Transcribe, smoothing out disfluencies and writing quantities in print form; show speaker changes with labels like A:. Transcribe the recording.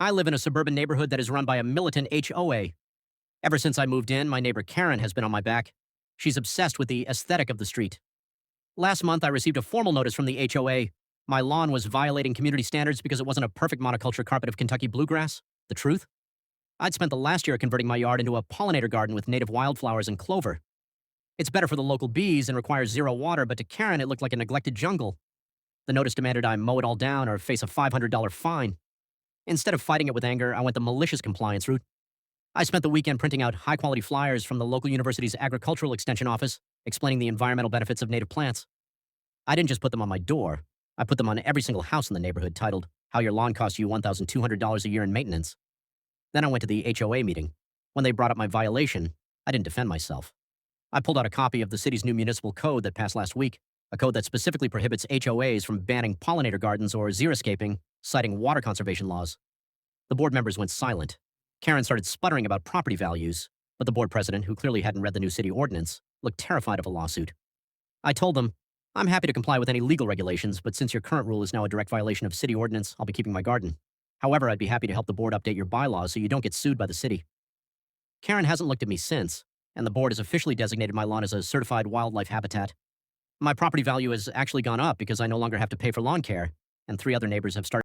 A: I live in a suburban neighborhood that is run by a militant HOA. Ever since I moved in, my neighbor Karen has been on my back. She's obsessed with the aesthetic of the street. Last month, I received a formal notice from the HOA. My lawn was violating community standards because it wasn't a perfect monoculture carpet of Kentucky bluegrass. The truth? I'd spent the last year converting my yard into a pollinator garden with native wildflowers and clover. It's better for the local bees and requires zero water, but to Karen, it looked like a neglected jungle. The notice demanded I mow it all down or face a $500 fine. Instead of fighting it with anger, I went the malicious compliance route. I spent the weekend printing out high quality flyers from the local university's agricultural extension office explaining the environmental benefits of native plants. I didn't just put them on my door, I put them on every single house in the neighborhood titled, How Your Lawn Costs You $1,200 a Year in Maintenance. Then I went to the HOA meeting. When they brought up my violation, I didn't defend myself. I pulled out a copy of the city's new municipal code that passed last week, a code that specifically prohibits HOAs from banning pollinator gardens or xeriscaping, citing water conservation laws. The board members went silent. Karen started sputtering about property values, but the board president, who clearly hadn't read the new city ordinance, looked terrified of a lawsuit. I told them, I'm happy to comply with any legal regulations, but since your current rule is now a direct violation of city ordinance, I'll be keeping my garden. However, I'd be happy to help the board update your bylaws so you don't get sued by the city. Karen hasn't looked at me since, and the board has officially designated my lawn as a certified wildlife habitat. My property value has actually gone up because I no longer have to pay for lawn care, and 3 other neighbors have started